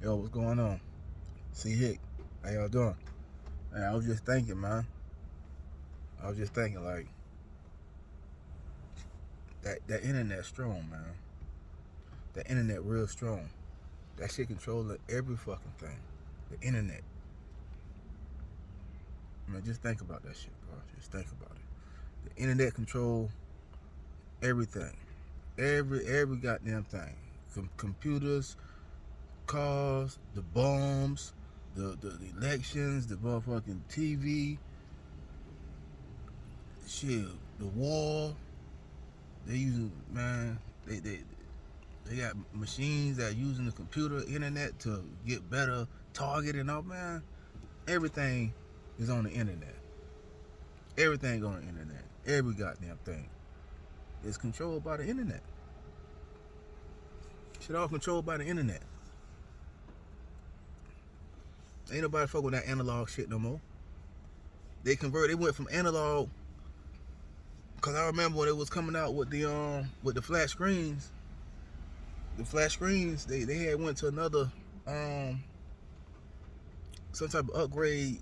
Yo, what's going on? C Hick, how y'all doing? Man, I was just thinking, man. I was just thinking, like, that internet strong, man. That internet real strong. That shit controlling every fucking thing. The internet. Man, just think about that shit, bro. Just think about it. The internet control everything. Every goddamn thing. Computers, cars, the bombs, the elections, the motherfucking TV, shit, the war. They using, man, they got machines that are using the computer, internet to get better target and all, man. Everything is on the internet. Everything on the internet. Every goddamn thing is controlled by the internet. Shit all controlled by the internet. Ain't nobody fuck with that analog shit no more. They went from analog, cause I remember when it was coming out with the flat screens. The flat screens, they had went to another some type of upgrade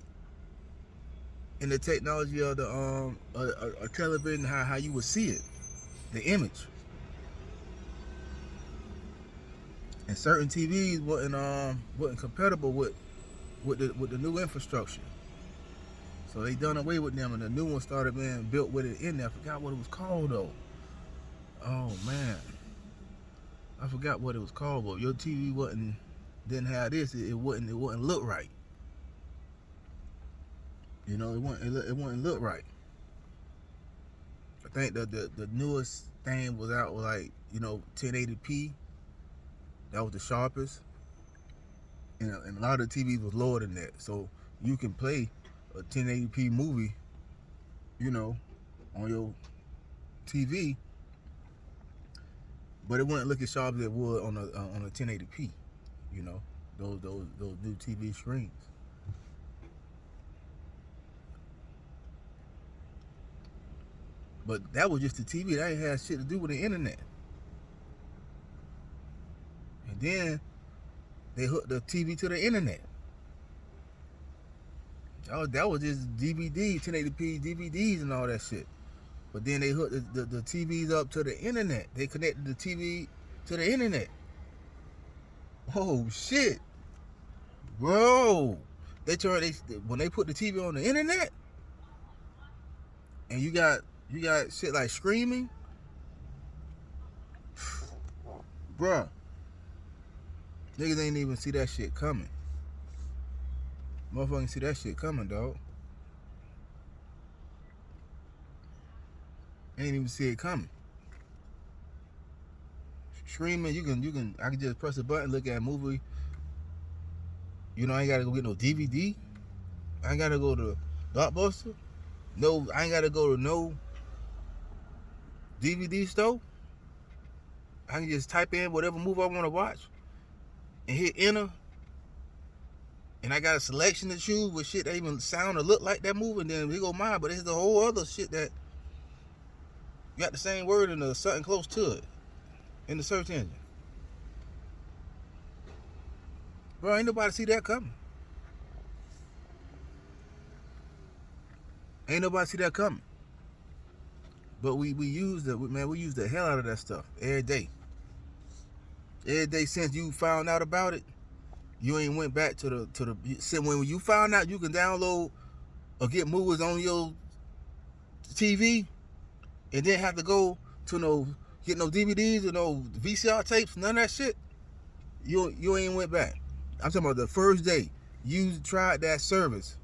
in the technology of the a television, how you would see it, the image. And certain TVs wasn't compatible with the new infrastructure. So they done away with them, and the new one started being built with it in there. I forgot what it was called though. Oh man, I forgot what it was called. But your TV didn't have this. It wouldn't look right. You know, it wouldn't look right. I think the newest thing was out with, like, 1080p. That was the sharpest. And a lot of the TVs was lower than that. So you can play a 1080p movie, on your TV, but it wouldn't look as sharp as it would on a 1080p. Those new TV screens. But that was just the TV. That ain't had shit to do with the internet. And then they hooked the TV to the internet. That was just DVD, 1080p DVDs and all that shit. But then they hooked the TVs up to the internet. They connected the TV to the internet. Oh shit, bro! When they put the TV on the internet, and you got shit like streaming, bruh. Niggas ain't even see that shit coming. Motherfuckers see that shit coming, dog. Ain't even see it coming. Streaming, I can just press a button, look at a movie. I ain't gotta go get no DVD. I ain't gotta go to Blockbuster. No, I ain't gotta go to no DVD store. I can just type in whatever movie I want to watch and hit enter. And I got a selection to choose with shit that even sound or look like that movie, and then we go mine. But there's the whole other shit that got the same word and something close to it in the search engine. Bro, ain't nobody see that coming. Ain't nobody see that coming. But we use the hell out of that stuff every day. Every day since you found out about it, you ain't went back to the when you found out you can download or get movies on your TV and then have to go to get no DVDs or no VCR tapes, none of that shit. You ain't went back. I'm talking about the first day you tried that service.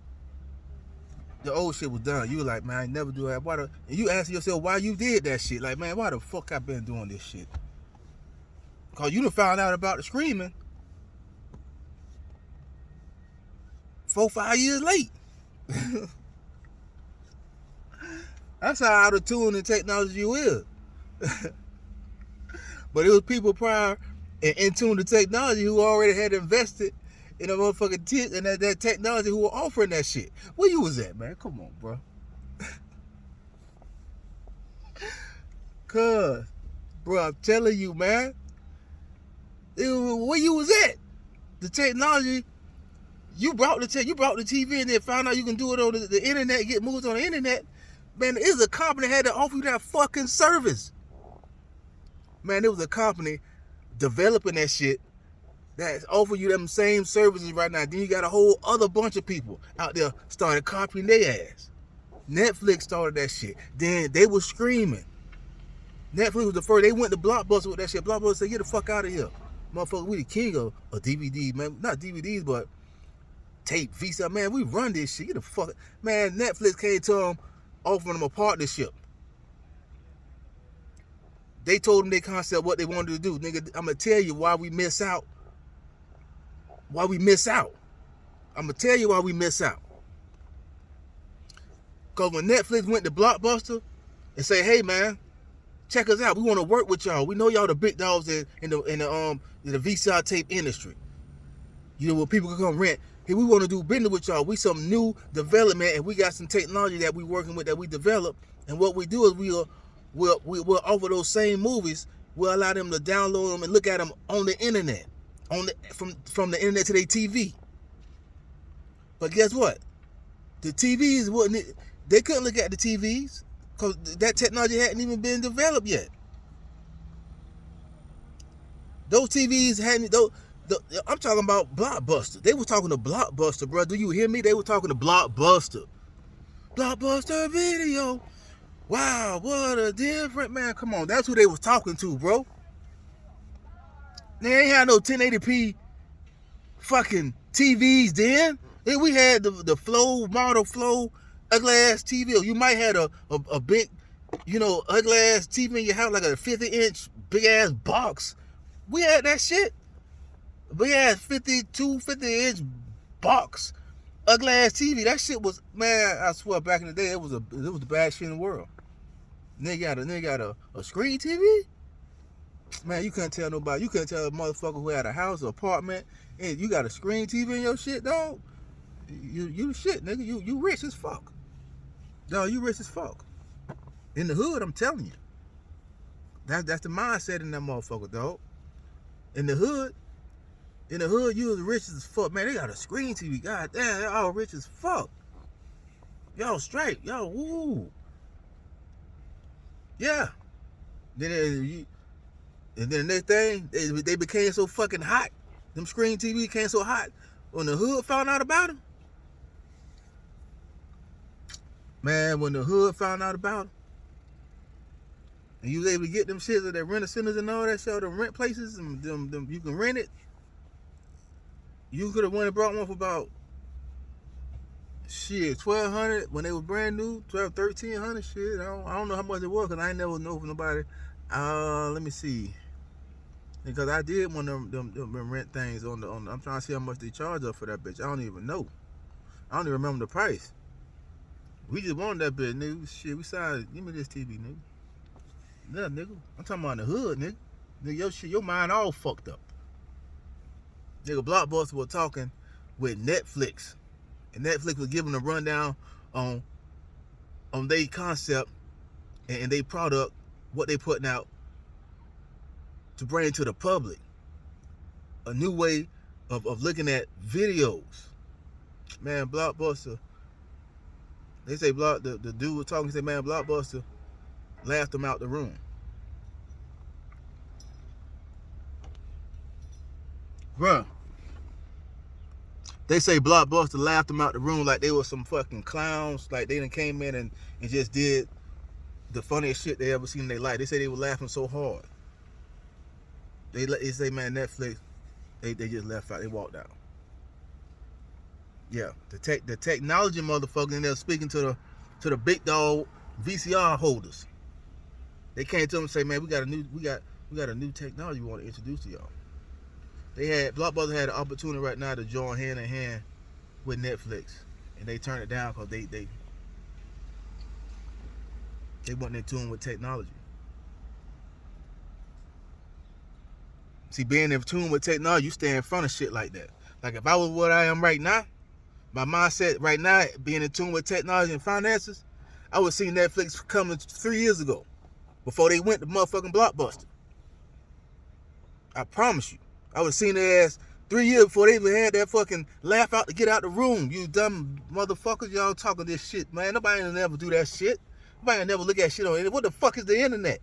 The old shit was done. You were like, man, I never do that. And you ask yourself why you did that shit. Like, man, why the fuck I been doing this shit? Cause you done found out about the streaming 4-5 years late. That's how out of tune the technology you is. But it was people prior and in tune to technology who already had invested in a motherfucking and that technology who were offering that shit. Where you was at, man? Come on, bro. Cause, bro, I'm telling you, man. Where you was at? The technology, you brought the TV and then found out you can do it on the internet, get movies on the internet. Man, it was a company that had to offer you that fucking service. Man, it was a company developing that shit that's offer you them same services right now. Then you got a whole other bunch of people out there started copying their ass. Netflix started that shit. Then they were screaming. Netflix was the first. They went to Blockbuster with that shit. Blockbuster said, "Get the fuck out of here, motherfucker. We the king of DVD, man. Not DVDs, but tape, VCR. Man, we run this shit. Get the fuck, man." Netflix came to them, offering them a partnership. They told them their concept, what they wanted to do. Nigga, I'm gonna tell you why we miss out. Why we miss out. I'm gonna tell you why we miss out. Cause when Netflix went to Blockbuster and say, "Hey man, check us out. We want to work with y'all. We know y'all the big dogs in the VCR tape industry. You know, where people can come rent. Hey, we want to do business with y'all. We some new development, and we got some technology that we working with that we develop. And what we do is we'll offer those same movies. We'll allow them to download them and look at them on the internet, from the internet to their TV. But guess what? The TVs wasn't. They couldn't look at the TVs because that technology hadn't even been developed yet. Those TVs hadn't. I'm talking about Blockbuster. They were talking to Blockbuster, bro. Do you hear me? They were talking to Blockbuster. Blockbuster Video. Wow, what a different, man. Come on, that's who they was talking to, bro. They ain't had no 1080p fucking TVs then. We had the model flow, ugly ass TV. You might have a big, ugly ass TV in your house, like a 50-inch big ass box. We had that shit. We had 50-inch box, ugly ass TV. That shit was, man, I swear, back in the day, it was the bad shit in the world. Nigga got a screen TV. Man, you couldn't tell nobody. You couldn't tell a motherfucker who had a house or apartment and you got a screen TV in your shit, dog. You shit, nigga. You rich as fuck. Dog, you rich as fuck. In the hood, I'm telling you. That's the mindset in that motherfucker, dog. In the hood, you was rich as fuck. Man, they got a screen TV. God damn, they're all rich as fuck. Y'all straight. Y'all woo. Yeah. And then the next thing, they became so fucking hot. Them screen TV became so hot. When the hood found out about them, man, when the hood found out about them, and you was able to get them shits at the renter centers and all that shit, the rent places, and them you can rent it. You could have went and brought one for about shit $1,200 when they was brand new, $1,300 shit. I don't know how much it was because I ain't never know for nobody. Let me see. Because I did one of them rent things on the. I'm trying to see how much they charge up for that bitch. I don't even know. I don't even remember the price. We just wanted that bitch, nigga. Shit, we signed. Give me this TV, nigga. Yeah, nigga. I'm talking about in the hood, nigga. Nigga, your mind all fucked up. Nigga, Blockbuster was talking with Netflix, and Netflix was giving a rundown on their concept and their product, what they putting out to bring to the public. A new way of looking at videos. Man, Blockbuster. They say the dude was talking. He said, man, Blockbuster laughed him out the room. Bruh. They say Blockbuster laughed them out the room like they were some fucking clowns. Like they done came in and just did the funniest shit they ever seen in their life. They say they were laughing so hard. They say, man, Netflix, they just left out. They walked out. Yeah, the technology motherfuckers in there speaking to the big dog VCR holders. They came to them and say, man, we got a new technology we want to introduce to y'all. Blockbuster had an opportunity right now to join hand in hand with Netflix, and they turned it down because they wasn't in tune with technology. See, being in tune with technology, you stay in front of shit like that. Like if I was what I am right now, my mindset right now, being in tune with technology and finances, I would see Netflix coming 3 years ago, before they went to motherfucking Blockbuster. I promise you. I would have seen their ass 3 years before they even had that fucking laugh out to get out the room. You dumb motherfuckers, y'all talking this shit, man. Nobody will never do that shit. Nobody will never look at shit on it. What the fuck is the internet?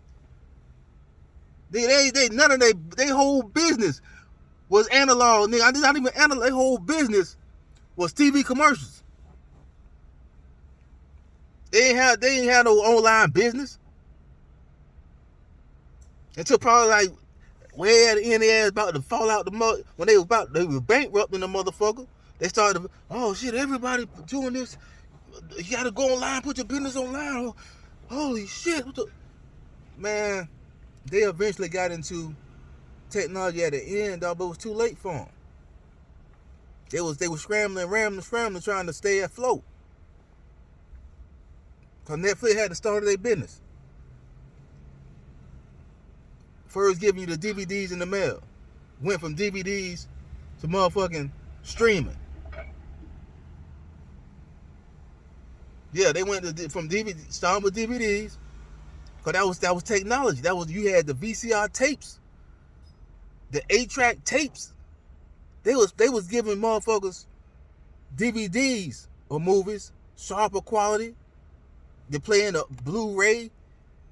None of they whole business was analog, nigga. Not even analog. Their whole business was TV commercials. They ain't had no online business until probably like way at the end, they was about to fall out the mud when they were bankrupting the motherfucker. They started, oh shit, everybody doing this. You gotta go online, put your business online. Holy shit, man. They eventually got into technology at the end, dog, but it was too late for them. They were scrambling, trying to stay afloat. Cause Netflix had to start their business. First giving you the DVDs in the mail. Went from DVDs to motherfucking streaming. Yeah, they went from DVD, starting with DVDs. Cause that was technology. You had the VCR tapes, the 8-track tapes. They was giving motherfuckers DVDs or movies, sharper quality. They're playing a Blu-ray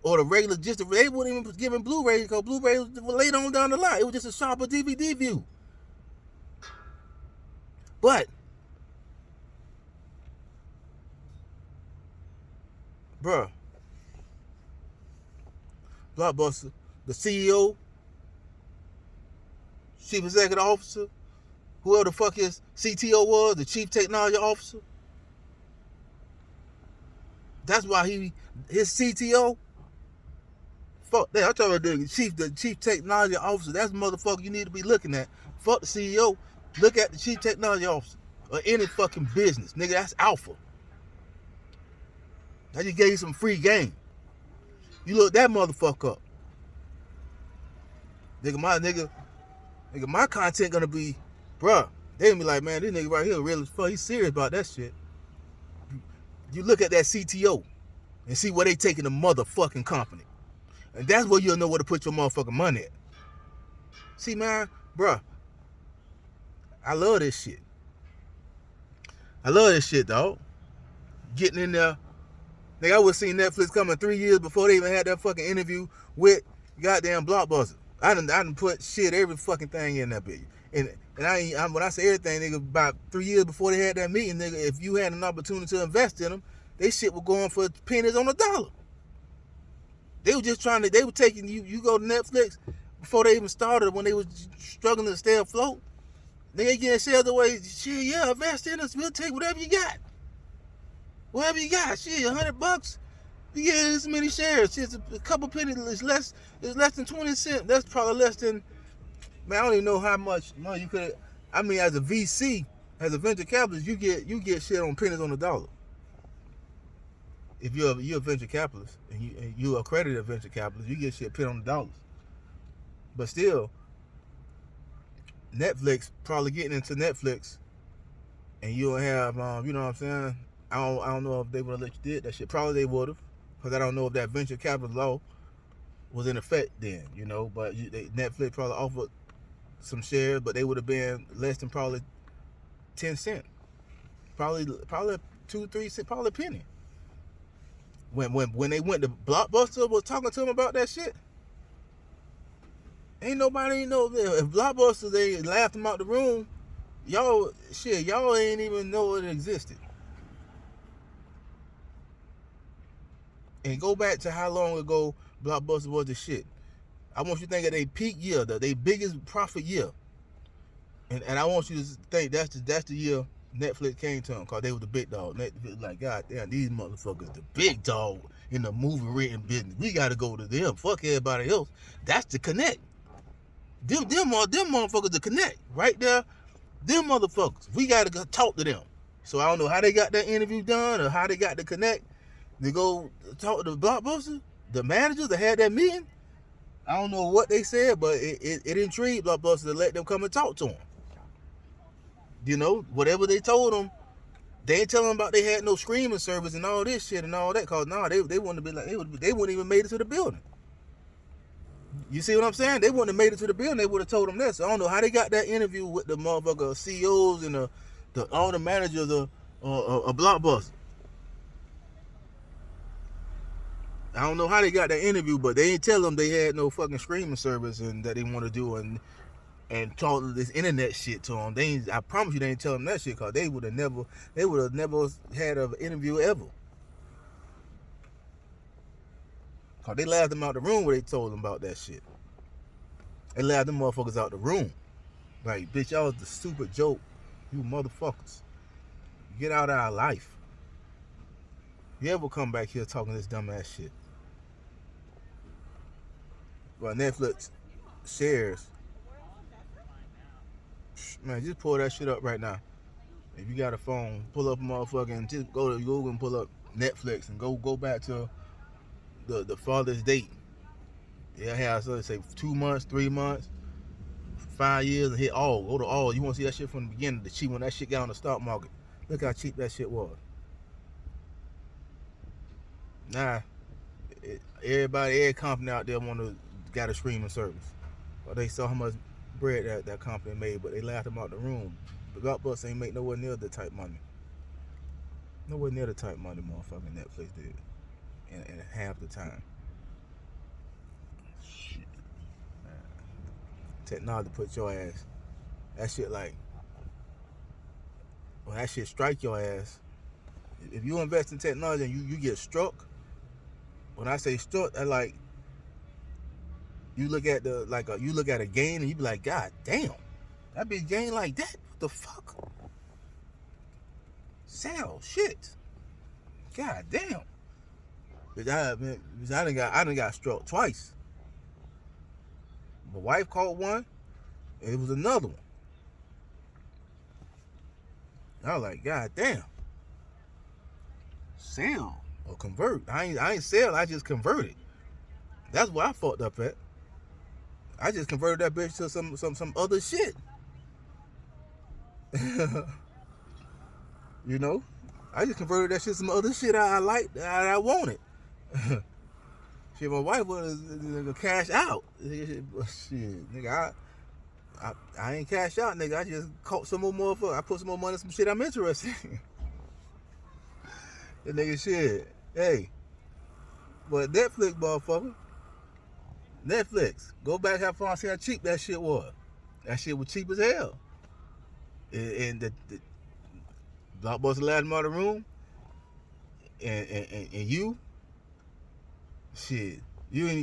or the regular, they wouldn't even give him Blu-ray because Blu-ray was later on down the line. It was just a sharper DVD view. But, bruh, Blockbuster, the CEO, Chief Executive Officer, whoever the fuck his CTO was, the Chief Technology Officer, that's why his CTO, fuck that. I'm talking about the chief technology officer. That's the motherfucker you need to be looking at. Fuck the CEO. Look at the chief technology officer or any fucking business, nigga. That's alpha. I just gave you some free game. You look that motherfucker up, nigga. My content gonna be, bruh. They gonna be like, man, this nigga right here really fuck. He's serious about that shit. You look at that CTO and see where they taking the motherfucking company. And that's where you'll know where to put your motherfucking money at. See, man, bruh, I love this shit. Dog. Getting in there. Nigga, I would have seen Netflix coming 3 years before they even had that fucking interview with goddamn Blockbuster. I done put shit, every fucking thing in that bitch. And when I say everything, nigga, about 3 years before they had that meeting, nigga, if you had an opportunity to invest in them, they shit was going for pennies on a dollar. They were just they were taking you go to Netflix before they even started, when they was struggling to stay afloat. They getting shares away. Shit, yeah, invest in us. We'll take whatever you got. Whatever you got. Shit, $100. You get this many shares. Shit, a couple pennies. It's less than 20 cents. That's probably less than, man, I don't even know how much money you could. I mean, as a VC, as a venture capitalist, you get shit on pennies on the dollar. If you're a venture capitalist and you're accredited venture capitalist, you get shit penny on the dollars. But still, Netflix, probably getting into Netflix, and you'll have, you know what I'm saying? I don't know if they would have let you did that shit. Probably they would have, because I don't know if that venture capital law was in effect then, you know. But Netflix probably offered some shares, but they would have been less than probably 10 cents, probably 2, 3 cents, probably a penny. When they went to Blockbuster, was talking to them about that shit. Ain't nobody know if Blockbuster, they laughed them out the room. Y'all ain't even know it existed. And go back to how long ago Blockbuster was the shit. I want you to think of their peak year, their biggest profit year. And I want you to think that's the year Netflix came to them, because they was the big dog. Netflix like, God damn, these motherfuckers the big dog in the movie written business. We got to go to them. Fuck everybody else. That's the connect. Them motherfuckers to connect right there. Them motherfuckers. We got to go talk to them. So I don't know how they got that interview done or how they got to connect. They go talk to the Blockbuster, the managers that had that meeting. I don't know what they said, but it intrigued Blockbuster to let them come and talk to them. You know, whatever they told them, they ain't telling them about they had no streaming service and all this shit and all that. Cause they wouldn't have been like they wouldn't even made it to the building. You see what I'm saying? They wouldn't have made it to the building. They would have told them that. So I don't know how they got that interview with the motherfucker CEOs and all the managers of Blockbuster. I don't know how they got that interview, but they didn't tell them they had no fucking streaming service and that they want to do and talk this internet shit to them. They ain't, I promise you, they ain't tell them that shit because they would have never had an interview ever. Cause they laughed them out the room where they told them about that shit. They laughed them motherfuckers out the room. Like, bitch, y'all was the stupid joke. You motherfuckers. Get out of our life. You ever come back here talking this dumb ass shit? Well, Netflix shares. Man, just pull that shit up right now. If you got a phone, pull up a motherfucking, just go to Google and pull up Netflix and go back to the farthest date. Yeah, have so say 2 months, 3 months, 5 years, and hit all. Go to all. You want to see that shit from the beginning, the cheap when that shit got on the stock market. Look how cheap that shit was. Nah, every company out there got a streaming service. But they saw how much bread that company made, but they laughed them out the room. The Blockbuster ain't make nowhere near the type money. Nowhere near the type money motherfucking Netflix did. In half the time. Shit. Man. Technology put your ass. That shit like, when that shit strike your ass, if you invest in technology and you get struck, when I say struck, I like, you look at a gain and you be like, God damn, that bitch gain like that? What the fuck? Sell shit. God damn. Bitch, I done got struck twice. My wife caught one, and it was another one. I was like, God damn. Sell or convert. I ain't sell, I just converted. That's what I fucked up at. I just converted that bitch to some other shit. You know? I just converted that shit to some other shit I liked, that I wanted. Shit, my wife was cash out. Shit, nigga, I ain't cash out, nigga. I just caught some more motherfucker. I put some more money in some shit I'm interested in. That nigga shit. Hey. But Netflix, motherfucker. Netflix. Go back how far and see how cheap that shit was. That shit was cheap as hell. And the Blockbuster last out of the room. And you, shit. You don't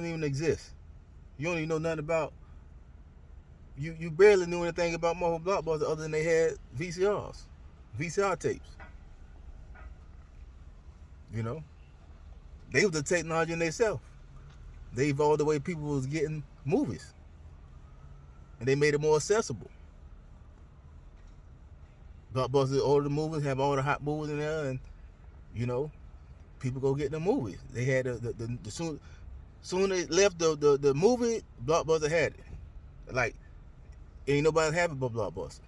even exist. You don't even know nothing about. You barely knew anything about motherfucking Blockbuster other than they had VCR tapes. You know, they was the technology in themselves. They evolved the way people was getting movies, and they made it more accessible. Blockbuster ordered the movies, have all the hot movies in there, and you know, people go get the movies. They had the soon they left the movie, Blockbuster had it. Like, ain't nobody have it but Blockbuster.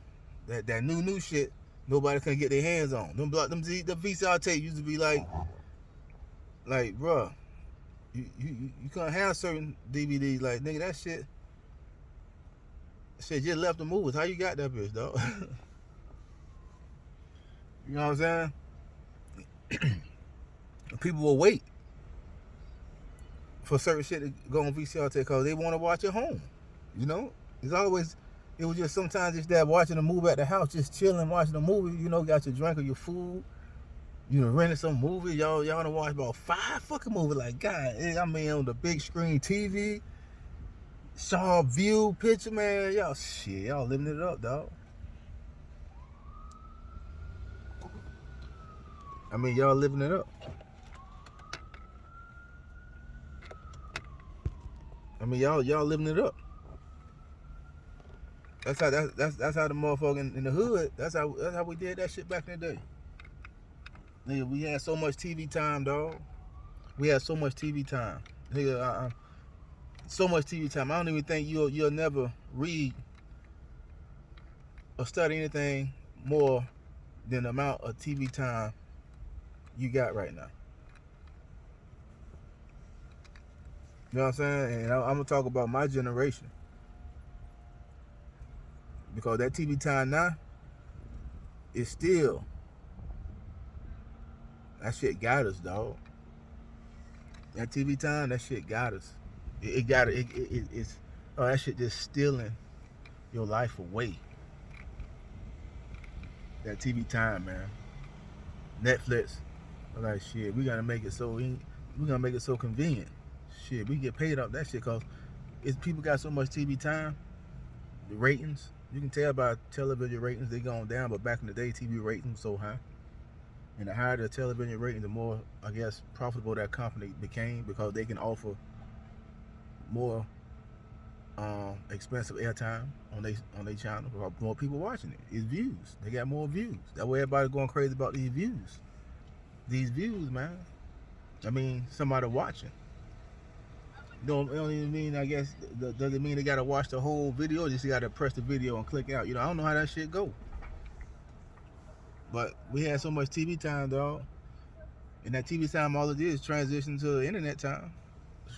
That new shit, nobody can get their hands on. The VCR tape used to be like, bruh, you can't have certain DVDs. Like, nigga, that shit just left the movies. How you got that bitch, dog? You know what I'm saying? People will wait for certain shit to go on VCR tape because they want to watch at home. You know, it was just sometimes just that watching a movie at the house, just chilling, watching a movie. You know, got your drink or your food. You know, rented some movie. Y'all done watch about 5 fucking movies. Like, God, I mean, on the big screen TV, sharp view, picture, man. Y'all living it up, dog. I mean, y'all living it up. I mean, y'all living it up. That's how the motherfucker in the hood. That's how we did that shit back in the day. Nigga, we had so much TV time, dog. We had so much TV time, nigga. So much TV time. I don't even think you'll never read or study anything more than the amount of TV time you got right now. You know what I'm saying? And I'm gonna talk about my generation, because that TV time now is still, that shit got us, dog. That TV time, that shit got us. It got it's oh, that shit just stealing your life away. That TV time, man. Netflix, I'm like, shit, we gotta make it so we gonna make it so convenient. Shit, we get paid off that shit because it's people got so much TV time. The ratings, you can tell by television ratings, they going down, but back in the day, TV ratings were so high. And the higher the television rating, the more, I guess, profitable that company became, because they can offer more expensive airtime on their channel, because more people watching it. It's views. They got more views. That way everybody going crazy about these views. These views, man. I mean, somebody watching. Don't even mean, I guess, does it mean they gotta watch the whole video, or just gotta press the video and click out? You know, I don't know how that shit go. But we had so much TV time, dog. And that TV time, all it is transition to internet time.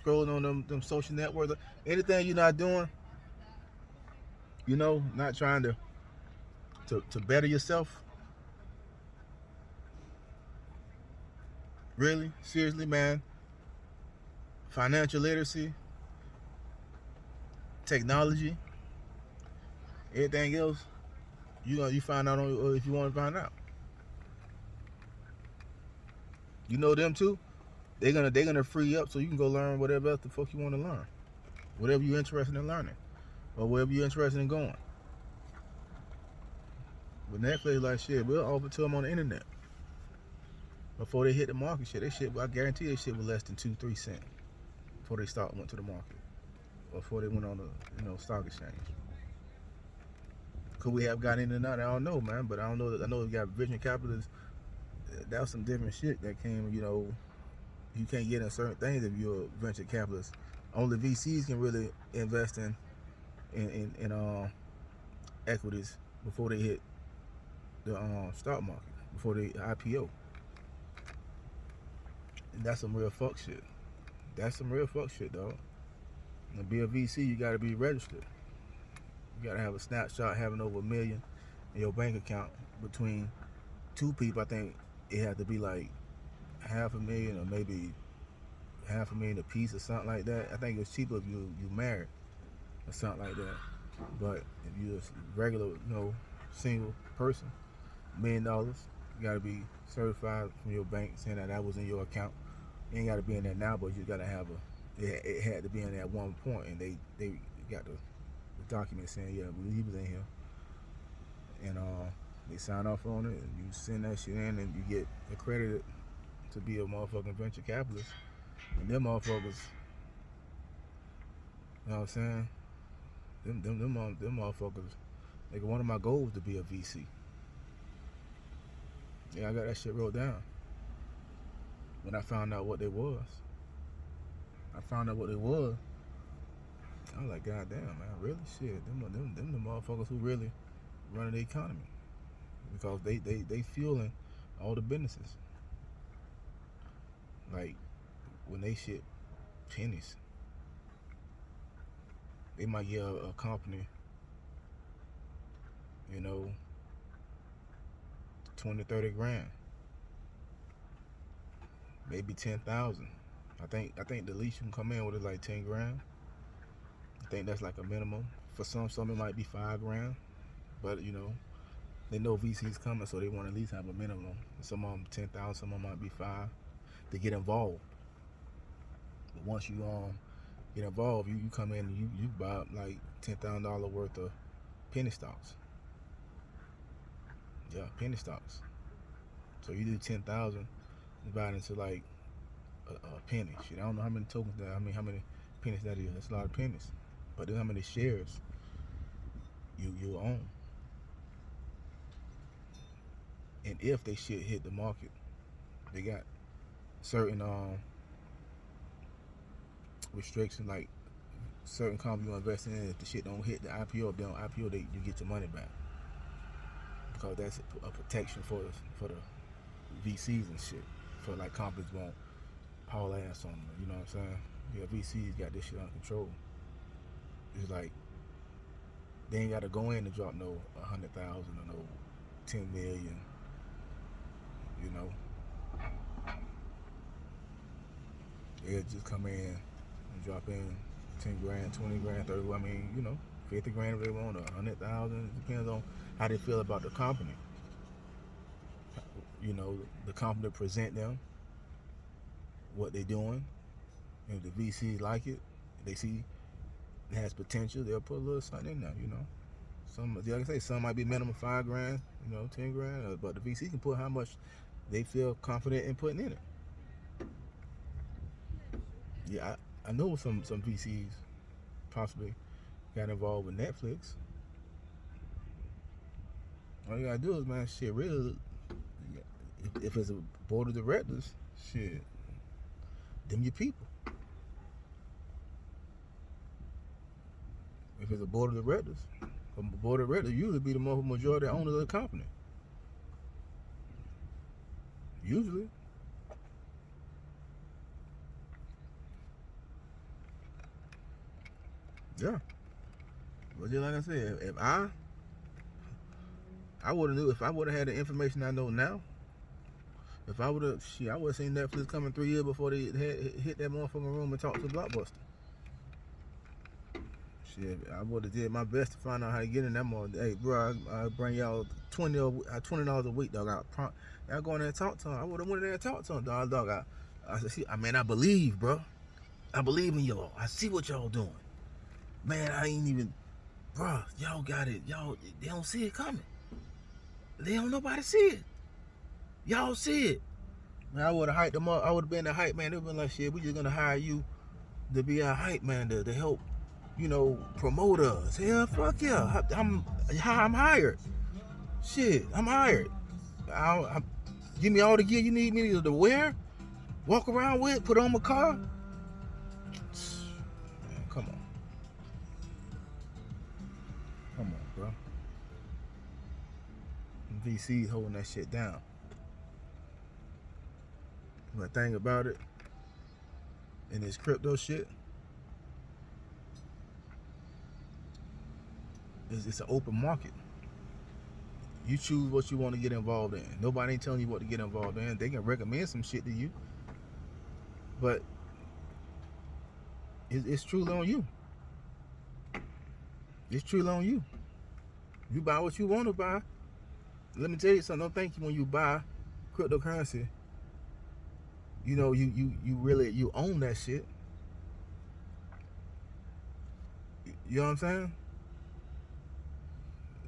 Scrolling on them social networks. Anything you're not doing, you know, not trying to better yourself. Really? Seriously, man. Financial literacy, technology, everything else, you find out on, if you want to find out. You know them too. They're gonna free up so you can go learn whatever else the fuck you want to learn, whatever you're interested in learning, or wherever you're interested in going. But Netflix, like, shit, we'll offer to them on the internet before they hit the market. Shit, they shit, I guarantee they shit was less than 2-3 cents before they went to the market, or before they went on the stock exchange. Could we have got in or not? I don't know, man. But I don't know. I know we got venture capitalists. That was some different shit that came. You know, you can't get in certain things if you're a venture capitalist. Only VCs can really invest in equities before they hit the stock market, before they IPO. And that's some real fuck shit. That's some real fuck shit, dog. And to be a VC, you gotta be registered. You gotta have a snapshot having over $1 million in your bank account. Between two people, I think it had to be like $500,000 or maybe $500,000 a piece or something like that. I think it was cheaper if you married or something like that. But if you're a regular, single person, $1 million, you gotta be certified from your bank saying that was in your account. You ain't gotta be in there now, but you gotta have it had to be in there at one point, and they got the document saying, yeah, he was in here, and they sign off on it, and you send that shit in, and you get accredited to be a motherfucking venture capitalist. And them motherfuckers, you know what I'm saying? Them motherfuckers. Like, one of my goals to be a VC. Yeah, I got that shit wrote down. When I found out what they was, I was like, God damn, man, really? Shit, them the motherfuckers who really running the economy, because they fueling all the businesses. Like, when they shit pennies, they might give a company, 20-30 grand, maybe 10,000. I think the least you can come in with is like 10 grand. I think that's like a minimum. For some it might be 5 grand, but they know VC's coming, so they want to at least have a minimum. Some of them 10,000, some of them might be 5 to get involved. But once you get involved, you come in and you buy like $10,000 worth of penny stocks. Yeah, penny stocks. So you do 10,000 divided into like a penny. Shit, I don't know how many tokens that. I mean, how many pennies that is. That's a lot of pennies. But then how many shares you own. And if they shit hit the market, they got certain restrictions, like certain companies you invest in. If the shit don't hit the IPO, if they don't IPO, you get your money back, because that's a protection for the VCs and shit. For like companies won't haul ass on them. You know what I'm saying? Yeah, VCs got this shit under control. It's like they ain't got to go in and drop no 100,000 or no 10 million. You know, they'll just come in and drop in 10 grand, 20 grand, 30. I mean, 50 grand if they want, or 100,000. It depends on how they feel about the company. The company present them what they're doing. If the VC like it, they see it has potential, they'll put a little something in there. Some, like I say, some might be minimum 5 grand, 10 grand, but the VC can put how much they feel confident in putting in it. Yeah, I know some VCs possibly got involved with Netflix. All you gotta do is, man, shit, really, if it's a board of directors, shit, them your people. If it's a board of directors, a board of directors usually be the majority owners of the company. Usually. Yeah. But just like I said, if I would have knew, if I would have had the information I know now, if I would have, I would have seen Netflix coming 3 years before they hit that motherfucking room and talked to Blockbuster. Shit, I would have did my best to find out how to get in that mother. Hey, bro, I bring y'all $20 a week, dog. Y'all go in there and talk to him. I would have went in there and talked to him, dog. I said, I believe, bro. I believe in y'all. I see what y'all doing. Man, I ain't even, bro, y'all got it. Y'all, they don't see it coming. They don't nobody see it. Y'all see it. Man, I would have hyped them up. I would have been the hype man. They would have been like, shit, we just gonna hire you to be our hype man to help, promote us. Hell, fuck yeah. I'm hired. Shit, I'm hired. Give me all the gear you need me to wear, walk around with, put on my car. Man, come on. Come on, bro. VC's holding that shit down. But the thing about it, in this crypto shit, it's an open market. You choose what you want to get involved in. Nobody ain't telling you what to get involved in. They can recommend some shit to you, but it's truly on you. It's truly on you. You buy what you want to buy. Let me tell you something. Don't think when you buy cryptocurrency, you really own that shit. You know what I'm saying?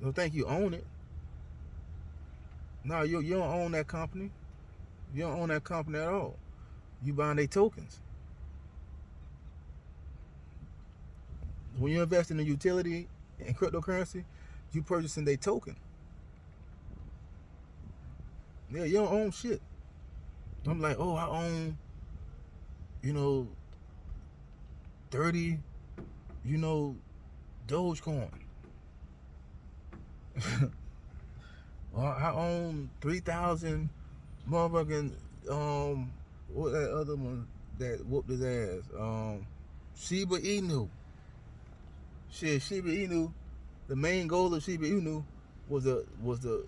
Don't think you own it. No, you don't own that company. You don't own that company at all. You buying their tokens. When you invest in a utility in cryptocurrency, you purchasing their token. Yeah, you don't own shit. I'm like, oh, I own, 30, Dogecoin. Well, I own 3,000 motherfucking, what that other one that whooped his ass? Shiba Inu. Shit, Shiba Inu, the main goal of Shiba Inu was to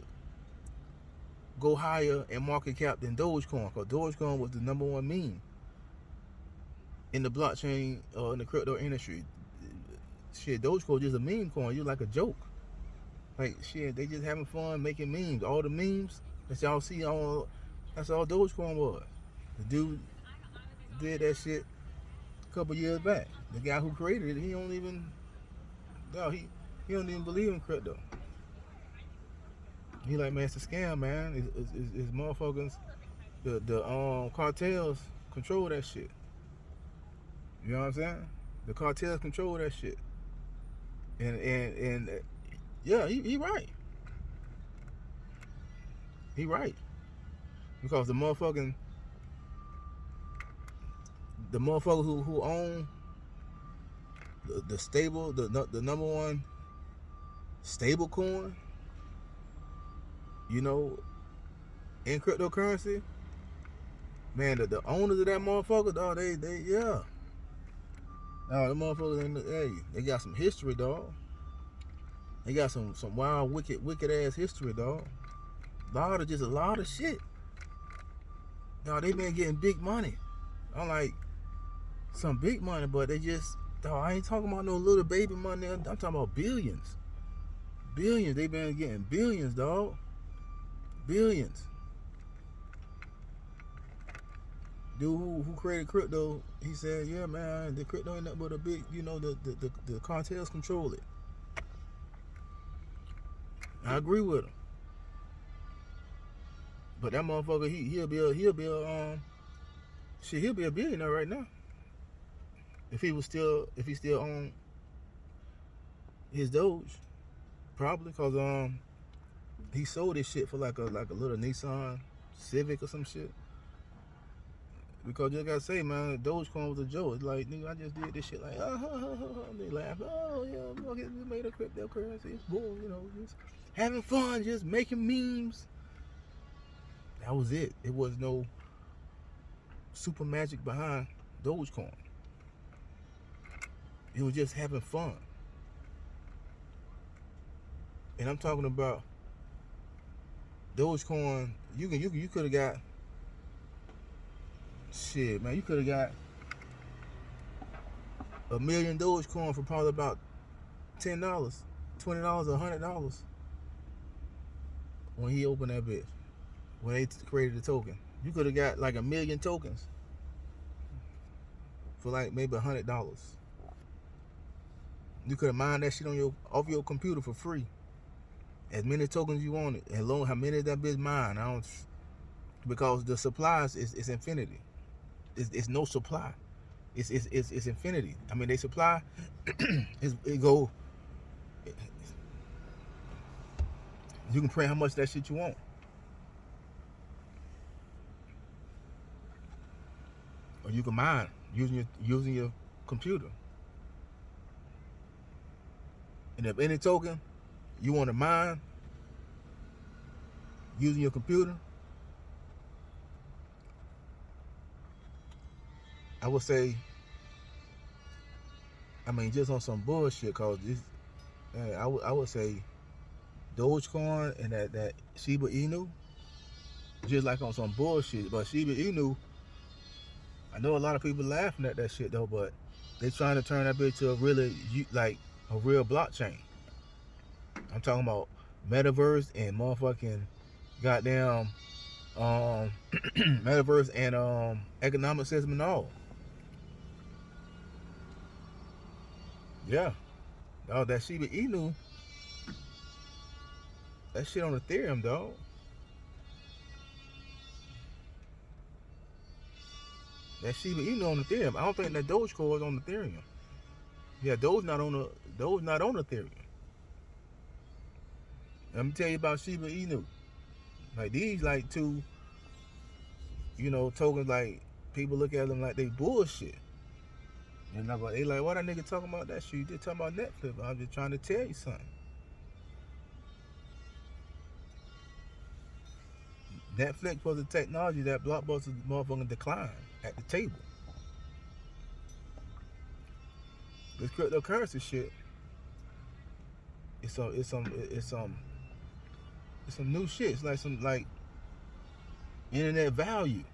go higher in market cap than Dogecoin, because Dogecoin was the number one meme in the blockchain, in the crypto industry. Shit, Dogecoin just a meme coin. You like a joke. Like, shit, they just having fun making memes. All the memes that y'all see that's all Dogecoin was. The dude did that shit a couple years back. The guy who created it, he don't even believe in crypto. He like, man, it's a scam, man. It's motherfuckers, the cartels control that shit. You know what I'm saying? The cartels control that shit. And yeah, he right. He right. Because the motherfuckers who own the stable, the number one stable coin, in cryptocurrency, man, the owners of that motherfucker, dog, they yeah. Oh, the motherfuckers, hey, they got some history, dog. They got some wild, wicked ass history, dog. A lot of shit. Dog, they been getting big money. I'm like, some big money, but they just, dog, I ain't talking about no little baby money. I'm talking about billions. Billions. They been getting billions, dog. Billions. Dude who created crypto, he said, yeah, man, the crypto ain't nothing but a big, the cartels control it. I agree with him. But that motherfucker, he'll be a billionaire right now. If he still on his Doge, probably, cause he sold this shit for like a little Nissan Civic or some shit. Because you gotta say, man, Dogecoin was a joke. It's like, nigga, I just did this shit, like, they laugh, oh yeah, okay, we made a cryptocurrency. It's cool, just having fun, just making memes. That was it. It was no super magic behind Dogecoin. It was just having fun. And I'm talking about Dogecoin. You could have got shit, man. You could have got 1 million Dogecoin for probably about $10, $20, $100 when he opened that bitch. When they created the token, you could have got like 1 million tokens for like maybe $100. You could have mined that shit off your computer for free. As many tokens you wanted, and long how many that bitch mine. Because the supplies is infinity. It's no supply. It's infinity. I mean, they supply. You can print how much of that shit you want, or you can mine using your computer. And if any token you want to mine using your computer, I would say, I mean, just on some bullshit, cause this, I would say, Dogecoin and that Shiba Inu, just like on some bullshit. But Shiba Inu, I know a lot of people laughing at that shit though, but they trying to turn that bitch to a real blockchain. I'm talking about metaverse and motherfucking goddamn metaverse and economic system and all. Yeah. Oh, that Shiba Inu, that shit on Ethereum, dog. That Shiba Inu on Ethereum. I don't think that Dogecoin is on Ethereum. Yeah, Doge not on Ethereum. Let me tell you about Shiba Inu. Like these, like two, tokens. Like people look at them like they bullshit. And they like, why that nigga talking about that shit? You just talking about Netflix. I'm just trying to tell you something. Netflix was the technology that Blockbuster motherfucking declined at the table. This cryptocurrency shit, it's some new shit. It's like some internet value.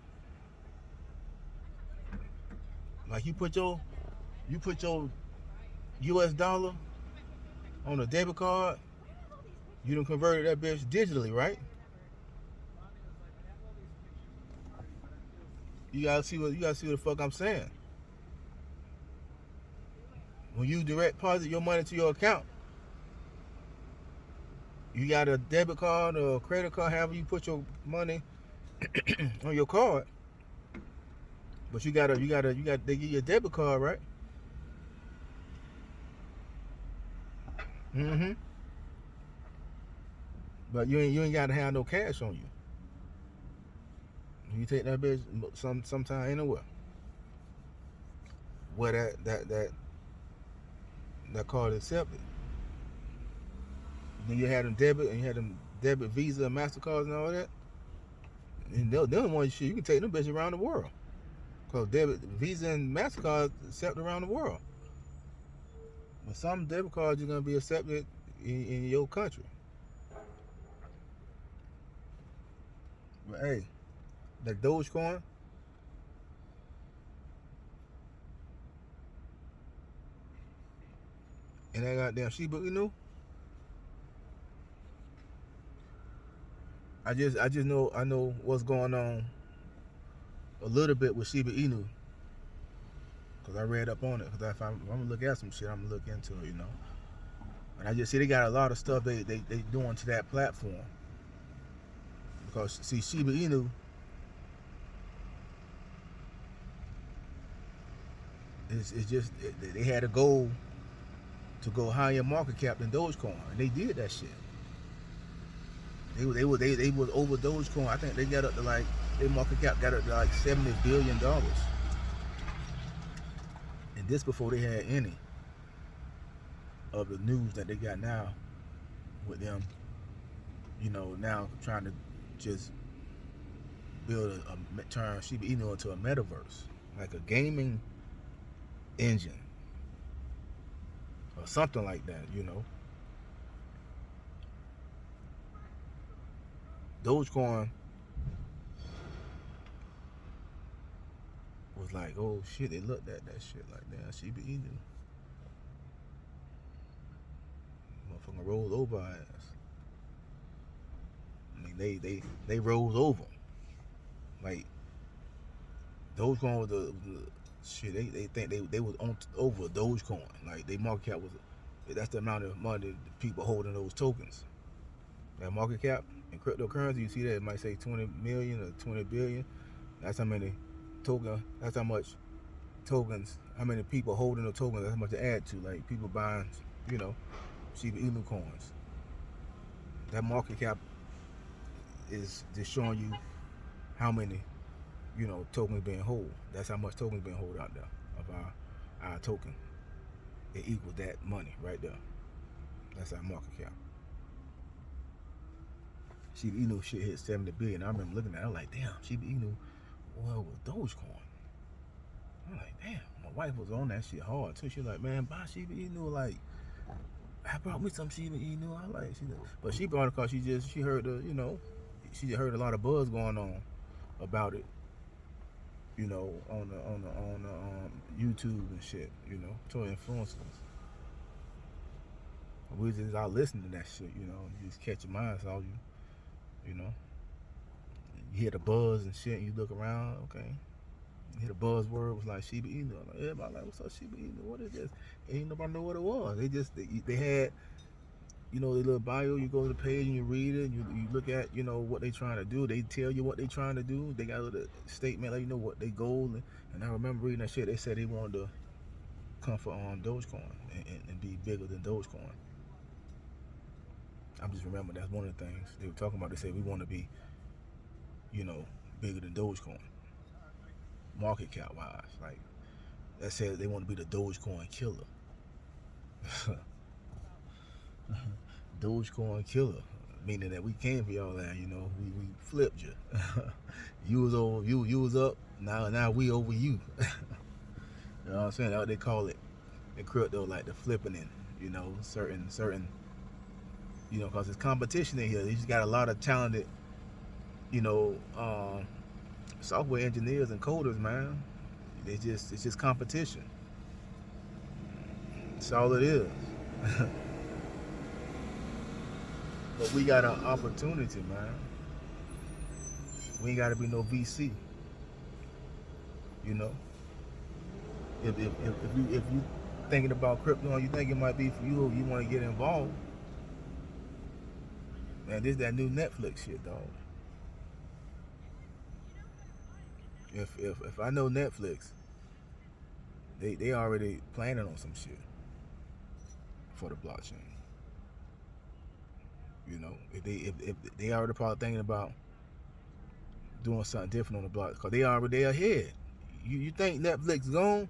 Like you put your US dollar on a debit card, you done converted that bitch digitally, right? You gotta see what the fuck I'm saying. When you direct deposit your money to your account, you got a debit card or a credit card, however you put your money on your card. But they give you a debit card, right? Mm-hmm. But you ain't gotta have no cash on you. You take that bitch sometime anywhere where that card is accepted. Then you had them debit Visa and MasterCards and all that. And them ones shit, you can take them bitches around the world. Cause debit Visa and MasterCards accepted around the world. But some debit cards are gonna be accepted in your country. But hey, that Dogecoin, and that goddamn Shiba Inu, I just know what's going on a little bit with Shiba Inu, because I read up on it. Because if I'm gonna look at some shit, I'm gonna look into it, And I just see they got a lot of stuff they doing to that platform. Because see, Shiba Inu is just they had a goal to go higher market cap than Dogecoin, and they did that shit. They was over Dogecoin. I think they got up to like, their market cap got up to like $70 billion. And this before they had any of the news that they got now with them, now trying to just build turn Shiba Inu into a metaverse, like a gaming engine or something like that, Dogecoin was like, oh shit, they looked at that shit like, damn, Shiba Inu. Motherfucking rolled over our ass. I mean, they rose over. Like, Dogecoin was the shit. They think they was on over Dogecoin. Like, they market cap was, that's the amount of money the people holding those tokens. That market cap in cryptocurrency, you see that it might say 20 million or 20 billion. That's how many tokens. That's how much tokens. How many people holding the tokens? That's how much to add to. Like, people buying, Shiba Inu coins. That market cap is just showing you how many, tokens being held. That's how much tokens being held out there of our token. It equals that money right there. That's our market cap. Shiba Inu shit hit 70 billion. I remember looking at it, I was like, damn, Shiba Inu, well, with Dogecoin. I'm like, damn, my wife was on that shit hard too. She was like, man, buy Shiba Inu. Like, I brought me some Shiba Inu. I like, but she brought it because she heard she heard a lot of buzz going on about it, on the YouTube and shit, to influencers. We just out listening to that shit, you just catch your mind, so you you hear the buzz and shit, and you look around, okay. You hear the buzzword was like Shiba Inu. Like, everybody like, what's up, Shiba Inu? What is this? Ain't nobody know what it was. They had, their little bio. You go to the page and you read it. You look at, what they trying to do. They tell you what they trying to do. They got a little statement, like, what they goal. And I remember reading that shit. They said they wanted to come for Dogecoin and be bigger than Dogecoin. I'm just remembering that's one of the things they were talking about. They said we want to be, bigger than Dogecoin, market cap wise. Like, that said they want to be the Dogecoin killer. Dogecoin killer, meaning that we came for y'all that, we flipped you. You was over, you was up. Now we over you. You know what I'm saying? That's what they call it in crypto, like the flipping in. Certain. Because it's competition in here. They just got a lot of talented, software engineers and coders, man. It's just competition. That's all it is. But we got an opportunity, man. We ain't got to be no VC. If you thinking about crypto and you think it might be for you, or you want to get involved, man, this that new Netflix shit, dog. If I know Netflix, they already planning on some shit for the blockchain. If they already probably thinking about doing something different on the block, because they already ahead. You think Netflix gone?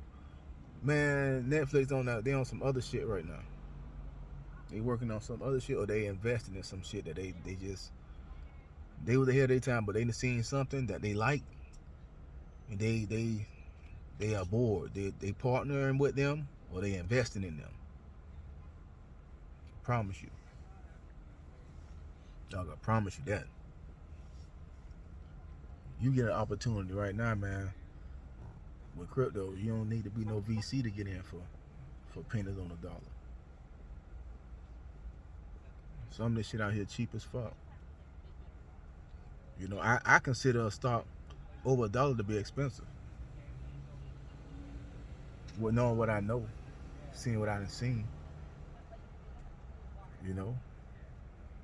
Man, Netflix they on some other shit right now. They working on some other shit, or they investing in some shit that they was ahead of their time, but they done seen something that they like, and they are bored. They partnering with them, or they investing in them. promise you. Dog, I promise you that. You get an opportunity right now, man. With crypto, you don't need to be no VC to get in for pennies on the dollar. Some of this shit out here cheap as fuck. You know, I consider a stock over $1 to be expensive. With knowing what I know, seeing what I done seen, you know,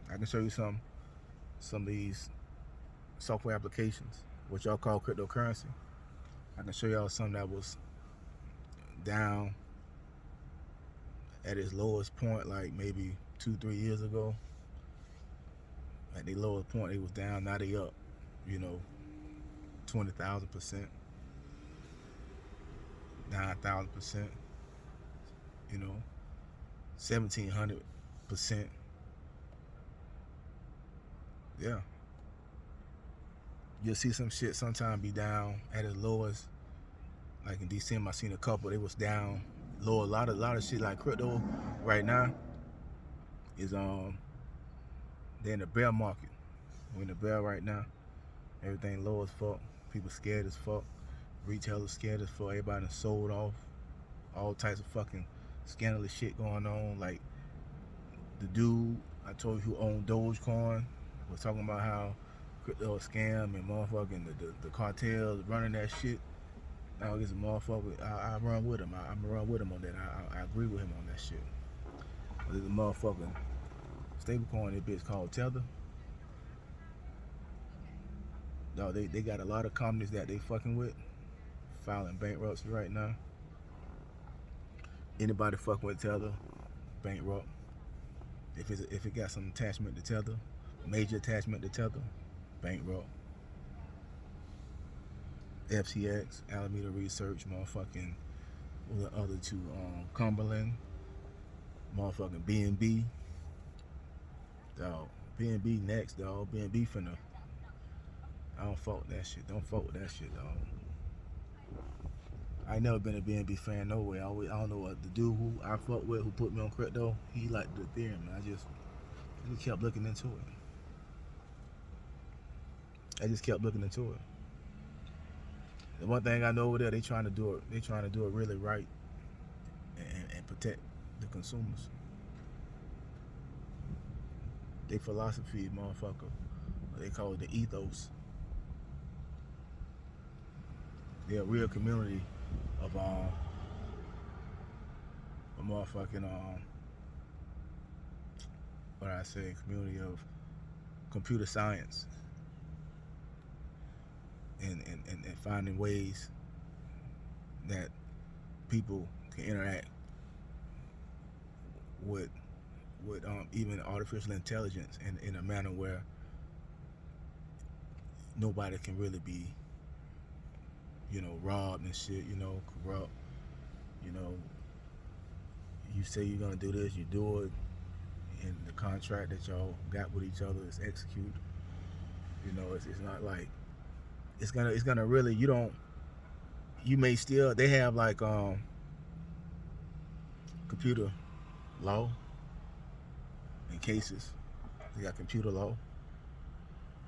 I can show you some of these software applications, what y'all call cryptocurrency. I can show y'all some that was down at its lowest point, like maybe 2-3 years ago. At the lowest point, it was down. Now they up, you know, 20,000%, 9,000%, you know, 1,700%. Yeah. You'll see some shit sometime be down at its lowest. Like in December, I seen a couple. They was down low. A lot of shit like crypto right now is they're in the bear market. We're in the bear right now. Everything low as fuck. People scared as fuck. Retailers scared as fuck. Everybody done sold off. All types of fucking scandalous shit going on. Like the dude I told you who owned Dogecoin was talking about how crypto a scam and motherfucking the cartels running that shit. Now it's a motherfucker. I run with him. I'm gonna run with him on that. I agree with him on that shit. But there's a motherfucking stablecoin, that bitch called Tether. No, they got a lot of companies that they fucking with filing bankruptcy right now. Anybody fucking with Tether, bankrupt. If it got some attachment to Tether, major attachment to Tether, bankrupt. FTX, Alameda Research, motherfucking, what the other two, Cumberland, motherfucking BNB. Dog, BNB next, dog. BNB finna. I don't fuck with that shit. Don't fuck with that shit, dog. I ain't never been a BNB fan no way. I don't know what the dude who I fuck with, who put me on crypto, he liked the Ethereum. I just kept looking into it. The one thing I know over there, they trying to do it really right and protect the consumers. Their philosophy, motherfucker, they call it the ethos. They're a real community of a motherfucking what I say, community of computer science and finding ways that people can interact with even artificial intelligence in a manner where nobody can really be, you know, robbed and shit, you know, corrupt. You know, you say you're gonna do this, you do it, and the contract that y'all got with each other is executed. You know, it's not like it's gonna really, you may still, they have like computer law in cases. They got computer law,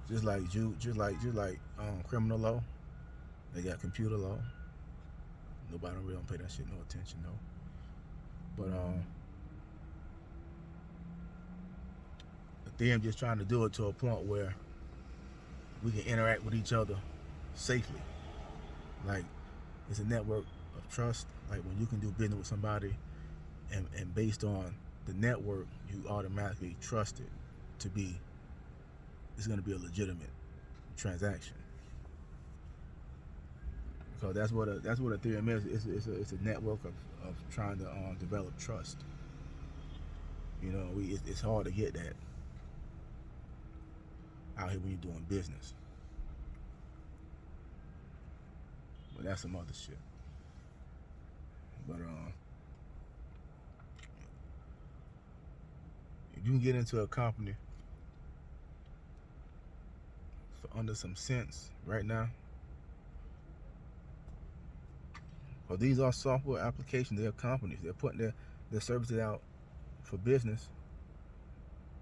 just like criminal law. They got computer law. Nobody really don't pay that shit no attention though. But Ethereum just trying to do it to a point where we can interact with each other safely. Like it's a network of trust. Like when you can do business with somebody, and based on the network, you automatically trust it to be. It's going to be a legitimate transaction. Because that's what Ethereum is. It's a network of trying to develop trust. You know, it's hard to get that out here when you're doing business. But that's some other shit. But if you can get into a company for under some cents right now, well, these are software applications. They're companies. They're putting their services out for business.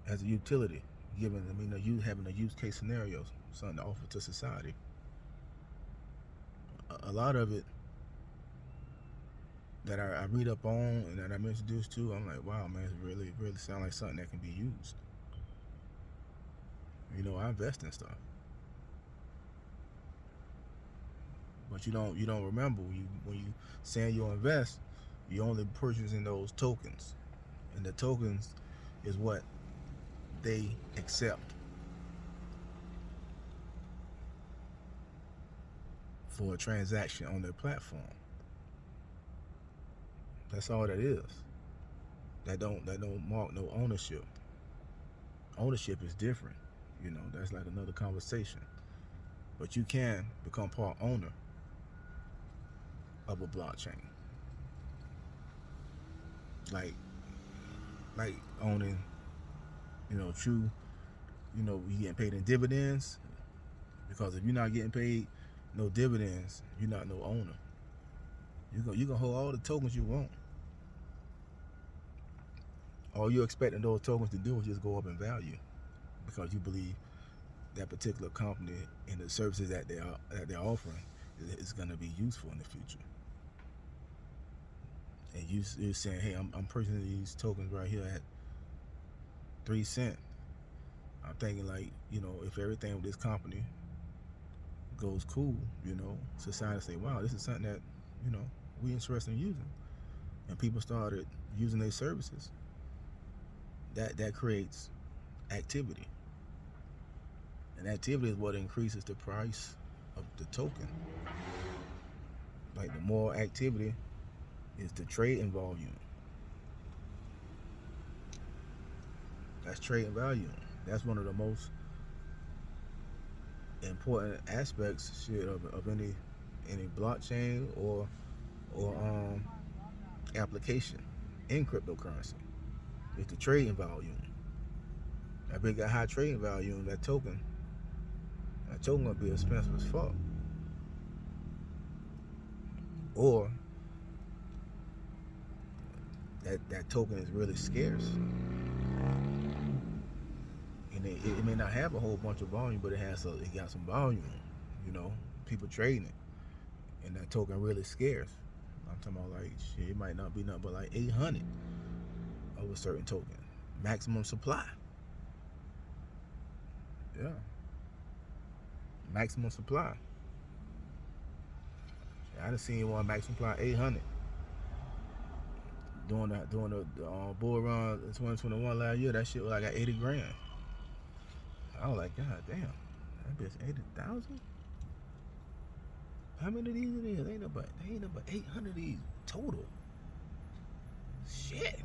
as a utility, giving them, you having a use case scenarios, something to offer to society. A lot of it that I read up on and that I'm introduced to, I'm like, wow, man, it really sounds like something that can be used. I invest in stuff, but you don't remember when you saying you invest, you only purchasing those tokens, and the tokens is what they accept for a transaction on their platform. That's all that is. That don't mark no ownership. Ownership is different. That's like another conversation. But you can become part owner of a blockchain. Like owning, true, you getting paid in dividends. Because if you're not getting paid no dividends, you're not no owner. You can hold all the tokens you want. All you're expecting those tokens to do is just go up in value, because you believe that particular company and the services that they're offering is going to be useful in the future. And you're saying, hey, I'm purchasing these tokens right here at 3 cents. I'm thinking, like, if everything with this company goes cool, society say, wow, this is something that we interested in using, and people started using their services. That creates activity, and activity is what increases the price of the token. Like, the more activity is the trading volume. That's trading volume. That's one of the most important aspects of any blockchain or application in cryptocurrency. It's the trading volume. That big got high trading volume, that token gonna be expensive as fuck. Or that token is really scarce. And it may not have a whole bunch of volume, but it got some volume. People trading it, and that token really scarce. I'm talking about, like, shit, it might not be nothing but like 800 of a certain token, maximum supply. Yeah, maximum supply. I done seen one maximum supply 800 during the bull run in 2021 last year. That shit was like at 80 grand. I was like, God damn, that bitch 80,000. How many of these it is? Ain't no but 800 of these total. Shit.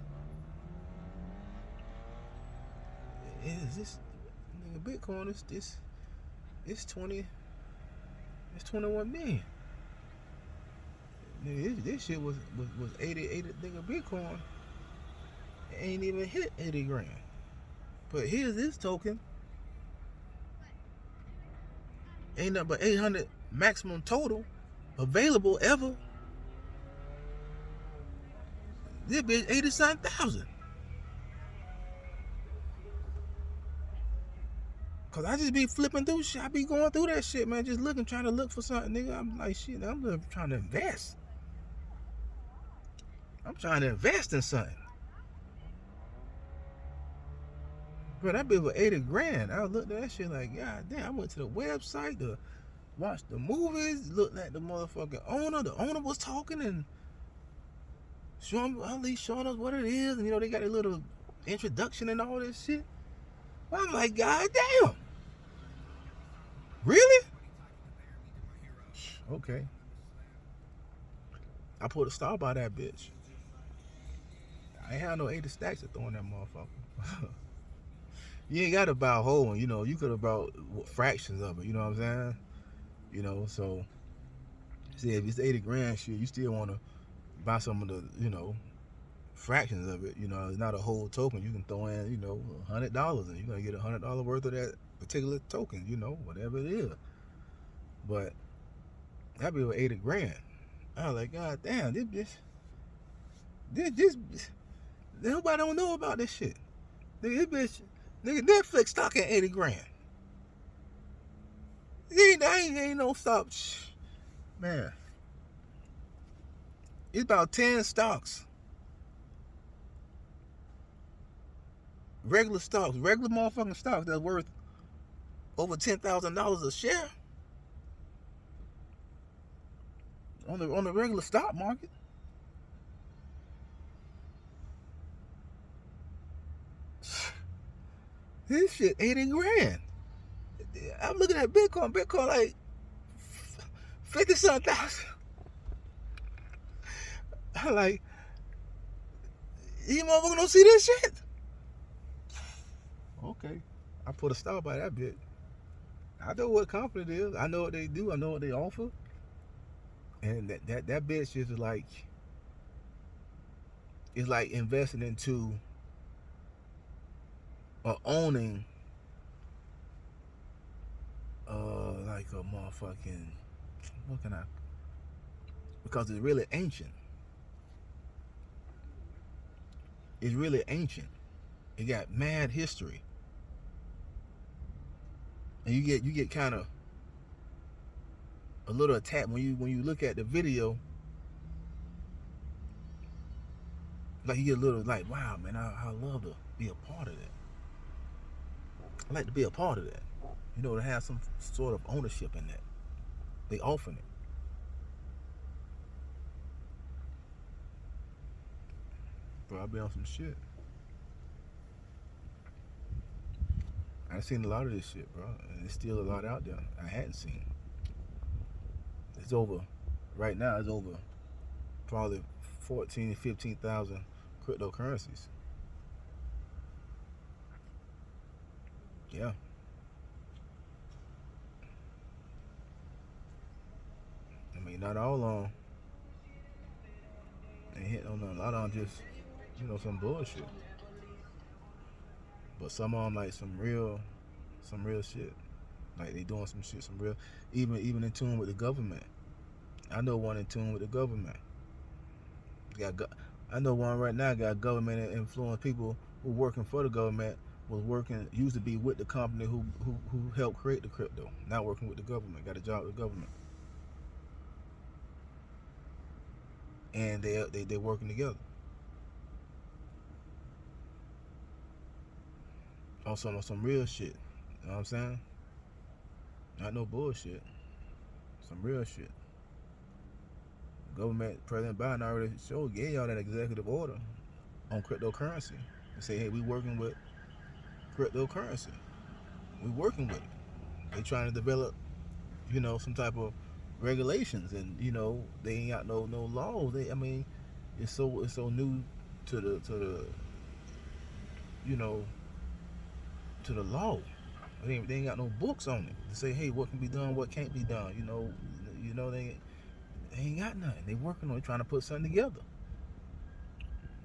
Is this nigga Bitcoin? It's 21 million. Nigga, this shit was 80 nigga Bitcoin. It ain't even hit 80 grand. But here's this token. Ain't nothing but 800 maximum total available ever. This bitch 80-something thousand. Cause I just be flipping through shit. I be going through that shit, man. Just trying to look for something, nigga. I'm like, shit, I'm just trying to invest. I'm trying to invest in something. Bro, that bitch was 80 grand. I looked at that shit like, God damn. I went to the website to watch the movies, looked at the motherfucking owner. The owner was talking and showing us what it is. And, they got a little introduction and all this shit. I'm like, God damn. Really? Okay. I put a stop by that bitch. I ain't had no 80 stacks to throw in that motherfucker. You ain't got to buy a whole one. You could have bought fractions of it. You know what I'm saying? So, see, if it's 80 grand shit, you still want to buy some of the, fractions of it. It's not a whole token. You can throw in, $100, and you're going to get $100 worth of that particular token, whatever it is. But that'd be 80 grand. I was like, God damn, this nobody don't know about this shit. This bitch Nigga, Netflix stock at 80 grand. Ain't no stop. Man, it's about 10 stocks. Regular stocks, regular motherfucking stocks that's worth over $10,000 a share on the regular stock market. This shit 80 grand. I'm looking at Bitcoin. Bitcoin like 50-something thousand. I'm like, you motherfuckers don't see this shit? Okay. I put a stop by that bit. I know what company it is. I know what they do. I know what they offer. And that bitch is like, it's like investing into or owning like a motherfucking, what can I, because it's really ancient. It's really ancient. It got mad history. And you get kind of a little attacked when you look at the video. Like you get a little like, wow, man, I love to be a part of that. I like to be a part of that. You know, to have some sort of ownership in that. They offering it. Bro, I be on some shit. I've seen a lot of this shit, bro. And there's still a lot out there I hadn't seen. It's over, right now, it's over probably 14,000 to 15,000 cryptocurrencies. Yeah. I mean, not all on. Ain't hit on a lot on just, some bullshit. But some of them like some real shit. Like they doing some shit, some real, even in tune with the government. I know one in tune with the government. I know one right now got government influence. People who working for the government used to be with the company who helped create the crypto. Now working with the government, got a job with the government, and they working together. Also on some real shit. You know what I'm saying? Not no bullshit. Some real shit. Government, President Biden already gave y'all that executive order on cryptocurrency. They say, hey, we working with cryptocurrency. We working with it. They trying to develop, some type of regulations, and they ain't got no laws. It's so new to the to the law. They ain't got no books on it to say, hey, what can be done, what can't be done. They ain't got nothing. They working on it, trying to put something together.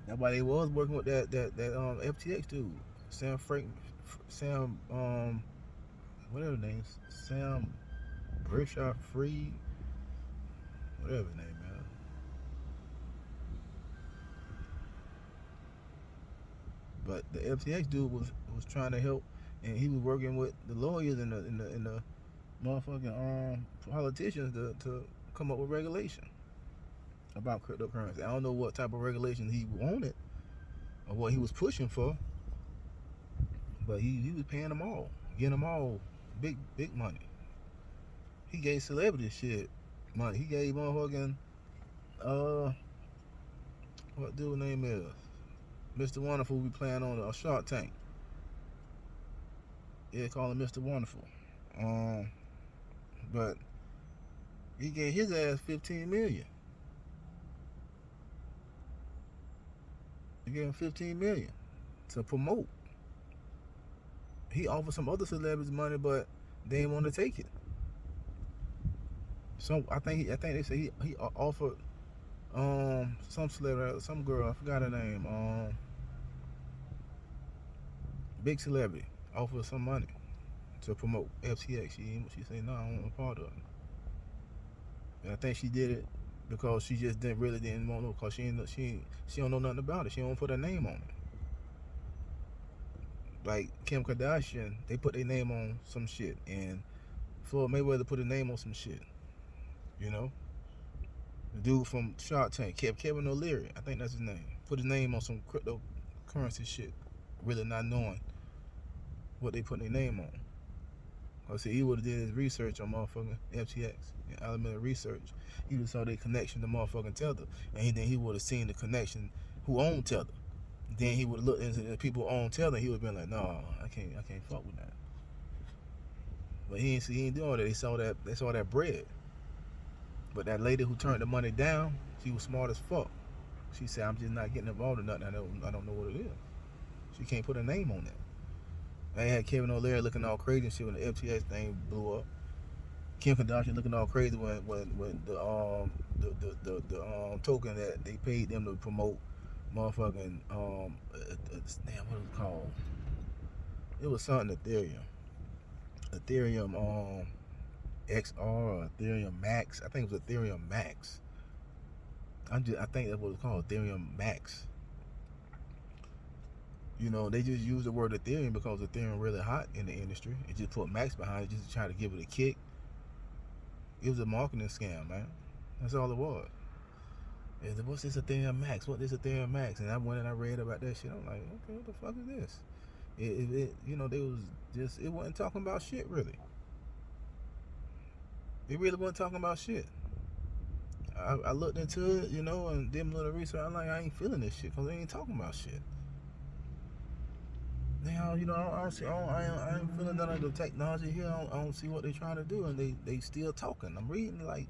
That's why they was working with that FTX dude, Sam whatever his name is, Sam Brisha Freed, whatever his name, man. But the FTX dude was trying to help, and he was working with the lawyers and the motherfucking politicians to come up with regulation about cryptocurrency. I don't know what type of regulation he wanted or what he was pushing for, but he was paying them all, getting them all big money. He gave celebrities shit money. He gave motherfucking what dude's name is? Mr. Wonderful be playing on a Shark Tank. Yeah, call him Mr. Wonderful. But he gave his ass $15 million. He gave him $15 million to promote. He offered some other celebrities money, but they didn't want to take it. So I think they say he offered some celebrity, some girl, I forgot her name, big celebrity, offered some money to promote FTX. She said, no, I don't want a part of it. And I think she did it because she just didn't want to, because she don't know nothing about it. She don't put her name on it. like Kim Kardashian, they put their name on some shit, and Floyd Mayweather put a name on some shit. You know, the dude from Shark Tank, Kevin O'Leary, I think that's his name, put his name on some cryptocurrency shit, really not knowing what they put their name on. I see, he would have did his research on motherfucking FTX and Alameda Research. He would have saw their connection to motherfucking Tether, and then he would have seen the connection who owned Tether. Then he would have looked into the people who own Tether. He would have been like, no, I can't fuck with that. But he ain't doing that. They saw that bread. But that lady who turned the money down, she was smart as fuck. She said, I'm just not getting involved in nothing. I don't know what it is. She can't put a name on that. They had Kevin O'Leary looking all crazy and shit when the FTX thing blew up. Kim Kardashian looking all crazy when the token that they paid them to promote motherfucking damn, what was it called? It was something Ethereum XR or Ethereum Max. I think it was Ethereum Max. I think that's what it's called, Ethereum Max. You know, they just use the word Ethereum because Ethereum really hot in the industry. It just put Max behind it just to try to give it a kick. It was a marketing scam, man. That's all it was. What's this Ethereum Max? What is Ethereum Max? And I went and I read about that shit. I'm like, okay, what the fuck is this? You know, they was just, it wasn't talking about shit, really. It really wasn't talking about shit. I looked into it, you know, and did a little research. I'm like, I ain't feeling this shit because they ain't talking about shit. Now, you know, I ain't feeling none of the technology here. I don't see what they're trying to do, and they still talking. I'm reading like,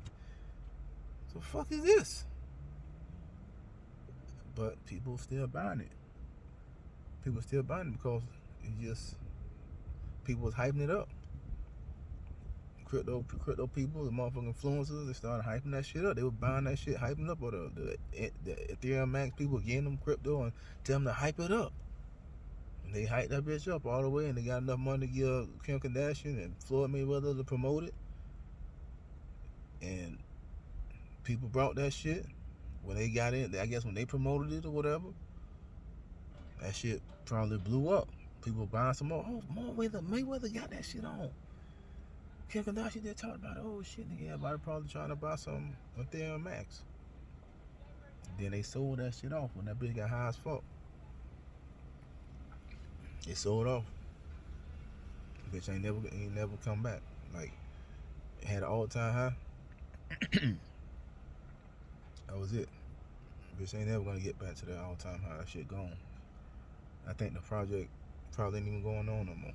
the fuck is this? But people still buying it. People still buying it because it just, people was hyping it up. Crypto people, the motherfucking influencers, they started hyping that shit up. They were buying that shit, hyping up, or the Ethereum Max people getting them crypto and tell them to hype it up. And they hyped that bitch up all the way, and they got enough money to give Kim Kardashian and Floyd Mayweather to promote it. And people brought that shit when they got in. I guess when they promoted it or whatever, that shit probably blew up. People buying some more. Oh, Mayweather got that shit on. Kim Kardashian did talk about it. Oh shit, nigga, everybody probably trying to buy some Ethereum Max. Then they sold that shit off when that bitch got high as fuck. It sold off. Bitch ain't never come back. Like, it had an all-time high. That was it. Bitch ain't never gonna get back to that all-time high. That shit gone. I think the project probably ain't even going on no more.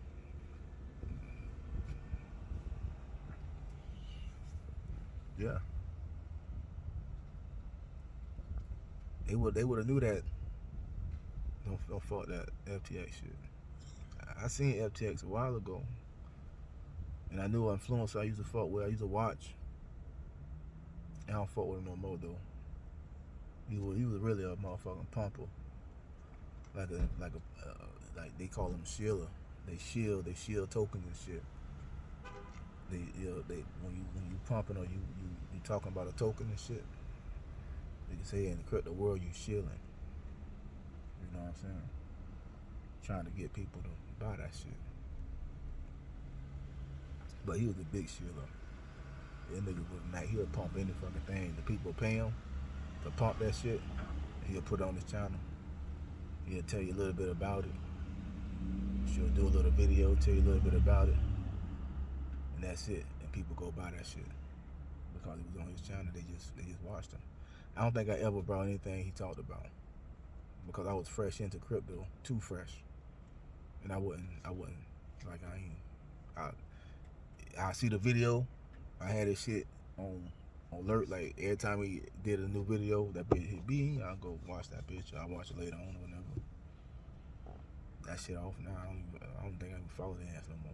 Yeah. They would have knew that. Don't fuck that FTX shit. I seen FTX a while ago, and I knew an influencer I used to fuck with. I used to watch. I don't fuck with him no more though. He was really a motherfucking pumper. Like they call him Shiller. They shield tokens and shit. They when you pumping or you talking about a token and shit. They can say in the crypto world you shilling. You know what I'm saying? Trying to get people to buy that shit. But he was a big shiller. That nigga was nice. He'll pump any fucking thing. The people pay him to pump that shit. He'll put it on his channel. He'll tell you a little bit about it. She'll do a little video, tell you a little bit about it. And that's it. And people go buy that shit. Because he was on his channel, they just watched him. I don't think I ever brought anything he talked about. Because I was fresh into crypto, too fresh. And I wasn't like I see the video, I had this shit on alert, like every time he did a new video, that bitch hit me, I'll go watch that bitch, I'll watch it later on or whatever. That shit off now, I don't think I can follow the ass no more.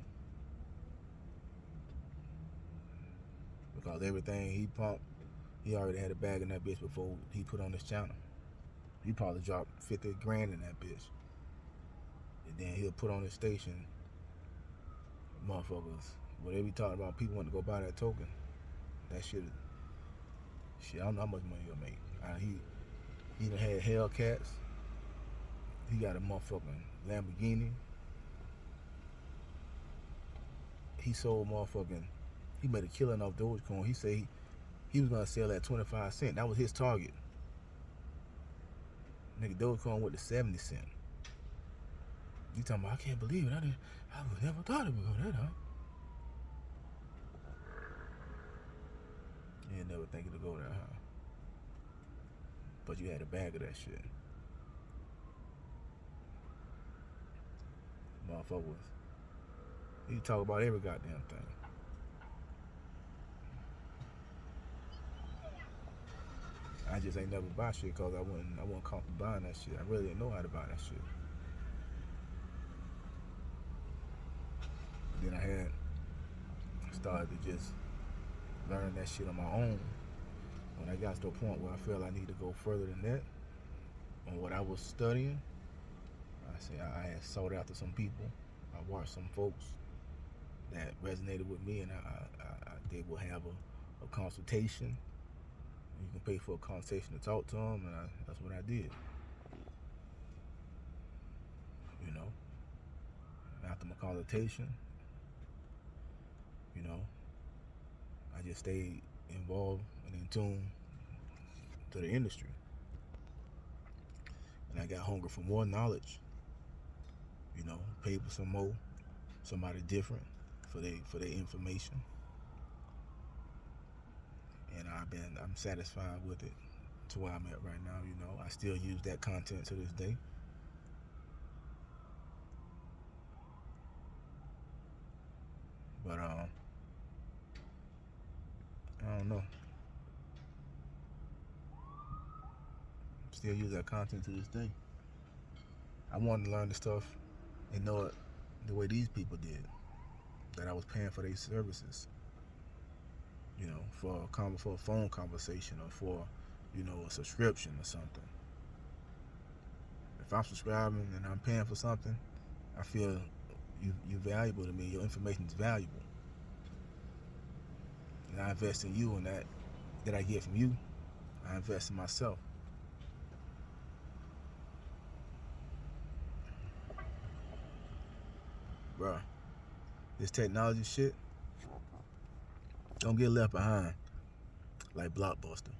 Because everything he pumped, he already had a bag in that bitch before he put on his channel. He probably dropped 50 grand in that bitch. And then he'll put on his station, motherfuckers, whatever he talking about, people want to go buy that token. That shit, I don't know how much money he'll make. He done had Hellcats. He got a motherfucking Lamborghini. he sold motherfucking, he made a killing off Dogecoin. He said he was gonna sell at 25 cents. That was his target. Nigga, Dogecoin went to 70 cents. You talking about, I can't believe it. I would never thought it would go that high. You ain't never think it'd go that high. But you had a bag of that shit. Motherfuckers. You talk about every goddamn thing. I just ain't never buy shit because I wasn't comfortable buying that shit. I really didn't know how to buy that shit. Then I started to just learn that shit on my own. When I got to a point where I felt I need to go further than that on what I was studying, I had sought after some people. I watched some folks that resonated with me, and they will have a consultation. You can pay for a consultation to talk to them, and that's what I did. You know, after my consultation, you know, I just stayed involved and in tune to the industry, and I got hungry for more knowledge. You know, paid for some more, somebody different for their information, and I'm satisfied with it to where I'm at right now. You know, I still use that content to this day. But I don't know. Still use that content to this day. I wanted to learn the stuff and know it the way these people did. That I was paying for their services. You know, for a phone conversation or for, you know, a subscription or something. If I'm subscribing and I'm paying for something, I feel you're valuable to me. Your information is valuable. And I invest in you, and that I get from you, I invest in myself. Bruh, this technology shit don't get left behind like Blockbuster.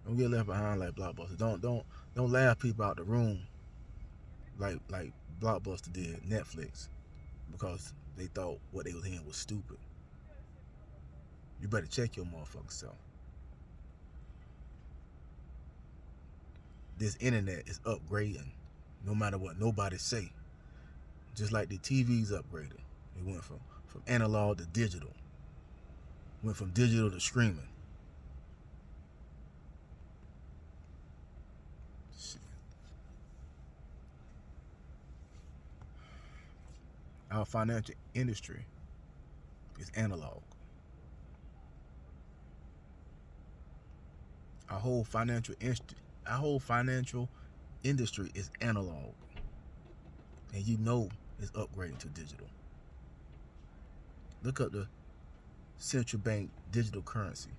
Don't get left behind like Blockbuster. Don't laugh people out the room like Blockbuster did Netflix because they thought what they was hearing was stupid. You better check your motherfucking self. This internet is upgrading no matter what nobody say. Just like the TV's upgraded. It went from analog to digital. Went from digital to streaming. Shit. Our financial industry is analog. Our whole financial industry is analog. And you know it's upgrading to digital. Look up the central bank digital currency.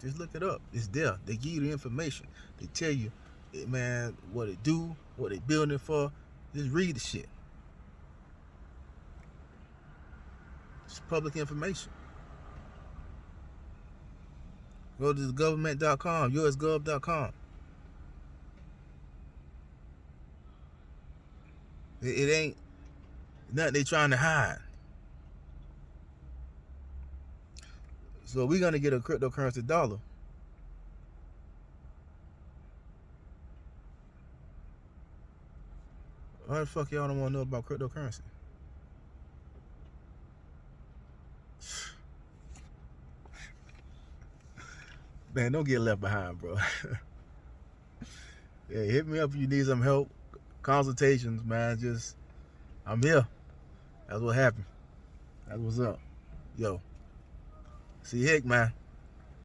Just look it up. It's there. They give you the information. They tell you, man, what it do, what they building it for. Just read the shit. It's public information. Go to government.com, usgov.com. It ain't nothing they trying to hide. So we're gonna get a cryptocurrency dollar. Why the fuck y'all don't want to know about cryptocurrency? Man, don't get left behind, bro. Yeah, hit me up if you need some help. Consultations, man. I'm here. That's what happened. That's what's up. Yo. See Hick, man.